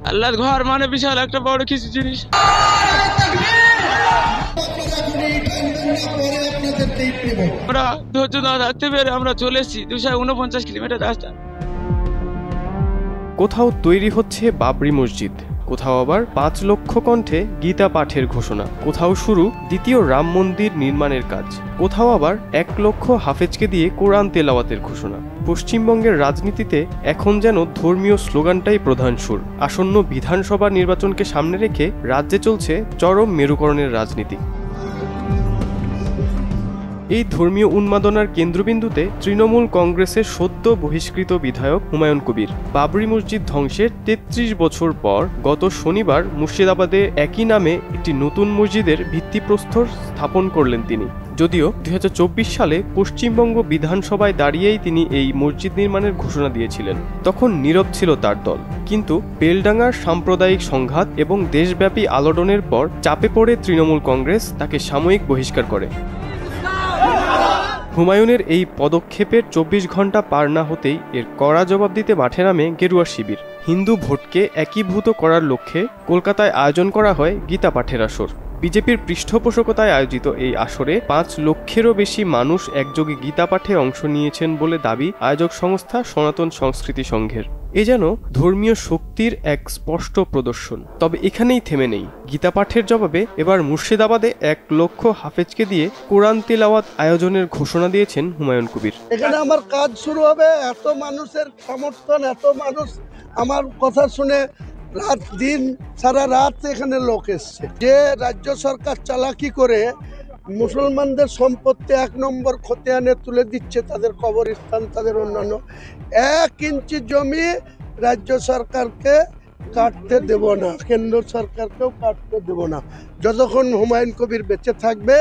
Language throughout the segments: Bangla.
আল্লাহর ঘর মানে বিশাল একটা বড় কিছু জিনিস। আমরা ধৈর্য না রাখতে পেরে আমরা চলে এসেছি 249 কিলোমিটার রাস্তা। কোথাও তৈরি হচ্ছে বাবরি মসজিদ, কোথাও আবার 5 লক্ষ কণ্ঠে গীতা পাঠের ঘোষণা, কোথাও শুরু দ্বিতীয় রাম মন্দির নির্মাণের কাজ, কোথাও আবার 1 লক্ষ হাফেজকে দিয়ে কোরআন তেলাওয়াতের ঘোষণা। পশ্চিমবঙ্গের রাজনীতিতে এখন যেন ধর্মীয় স্লোগানটাই প্রধান সুর। আসন্ন বিধানসভা নির্বাচনকে সামনে রেখে রাজ্যে চলছে চরম মেরুকরণের রাজনীতি। এই ধর্মীয় উন্মাদনার কেন্দ্রবিন্দুতে তৃণমূল কংগ্রেসের সদ্য বহিষ্কৃত বিধায়ক হুমায়ুন কবির। বাবরি মসজিদ ধ্বংসের 33 বছর পর গত শনিবার মুর্শিদাবাদে একই নামে একটি নতুন মসজিদের ভিত্তিপ্রস্তর স্থাপন করলেন তিনি। যদিও 2024 সালে পশ্চিমবঙ্গ বিধানসভায় দাঁড়িয়েই তিনি এই মসজিদ নির্মাণের ঘোষণা দিয়েছিলেন। তখন নীরব ছিল তার দল, কিন্তু বেলডাঙ্গার সাম্প্রদায়িক সংঘাত এবং দেশব্যাপী আলোড়নের পর চাপে পড়ে তৃণমূল কংগ্রেস তাকে সাময়িক বহিষ্কার করে। হুমায়ুনের এই পদক্ষেপের 24 ঘন্টা পার না হতেই এর কড়া জবাব দিতে মাঠে নামে গেরুয়া শিবির। হিন্দু ভোটকে একীভূত করার লক্ষ্যে কলকাতায় আয়োজন করা হয় গীতা পাঠের আসর। বিজেপির পৃষ্ঠপোষকতায় আয়োজিত এই আসরে 5 লক্ষেরও বেশি মানুষ একযোগে গীতা পাঠে অংশ নিয়েছেন বলে দাবি আয়োজক সংস্থা সনাতন সংস্কৃতি সংঘের। এ যেন ধর্মীয় শক্তির এক স্পষ্ট প্রদর্শন। তবে এখানেই থেমে নেই। গীতা পাঠের জবাবে এবার মুর্শিদাবাদে 1 লক্ষ হাফেজকে দিয়ে কোরআন তিলাওয়াত আয়োজনের ঘোষণা দিয়েছেন হুমায়ুন কবির। এখানে আমার কাজ শুরু হবে, এত মানুষের সমর্থন, এত মানুষ আমার কথা শুনে রাত দিন সারা রাত এখানে লোক এসছে। যে রাজ্য সরকার চালাকি করে মুসলমানদের সম্পত্তি 1 নম্বর খতিয়ানে তুলে দিচ্ছে, তাদের কবরস্থান, তাদের অন্যান্য 1 ইঞ্চি জমি রাজ্য সরকারকে কাটতে দেব না, কেন্দ্র সরকারকেও কাটতে দেব না। যতক্ষণ হুমায়ুন কবির বেঁচে থাকবে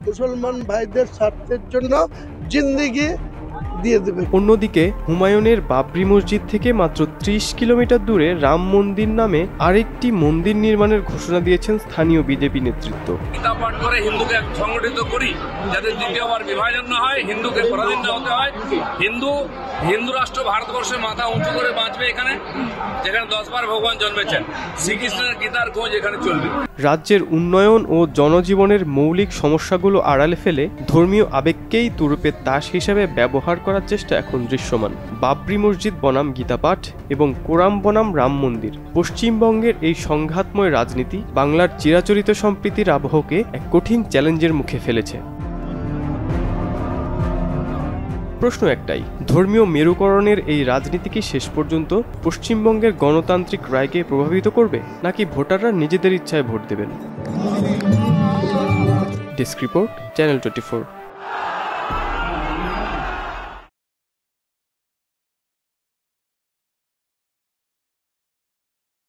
মুসলমান ভাইদের স্বার্থের জন্য জিন্দেগি দিয়ে দেবে। অন্যদিকে হুমায়ুনের বাবরি মসজিদ থেকে মাত্র 30 কিলোমিটার দূরে রাম মন্দির নামে আরেকটি মন্দির নির্মাণের ঘোষণা দিয়েছেন স্থানীয় বিজেপি নেতৃত্ব। গীতা পাঠ করে হিন্দুকে সংগঠিত করি, যাতে দ্বিতীয়বার বিভাজন না হয়, হিন্দুকে পরাধীন না হতে হয়। হিন্দু রাষ্ট্র ভারতবর্ষে মাথা উঁচু করে বাঁচবে এখানে, যেখানে 10 বার ভগবান জন্মেছেন। শ্রীকৃষ্ণের গীতার খোঁজ এখানে চলবে। রাজ্যের উন্নয়ন ও জনজীবনের মৌলিক সমস্যাগুলো আড়ালে ফেলে ধর্মীয় আবেগকেই তুরুপের তাস হিসেবে ব্যবহার করার চেষ্টা এখন দৃশ্যমান। বাবরি মসজিদ বনাম গীতাপাঠ এবং কোরআন বনাম রাম মন্দির। পশ্চিমবঙ্গের এই সংঘাতময় রাজনীতি বাংলার চিরাচরিত সম্প্রীতির আবহকে এক কঠিন চ্যালেঞ্জের মুখে ফেলেছে। প্রশ্ন একটাই, ধর্মীয় মেরুকরণের এই রাজনীতি কি শেষ পর্যন্ত পশ্চিমবঙ্গের গণতান্ত্রিক রায়কে প্রভাবিত করবে, নাকি ভোটাররা নিজেদের ইচ্ছায় ভোট দেবেন? Desk report, channel 24।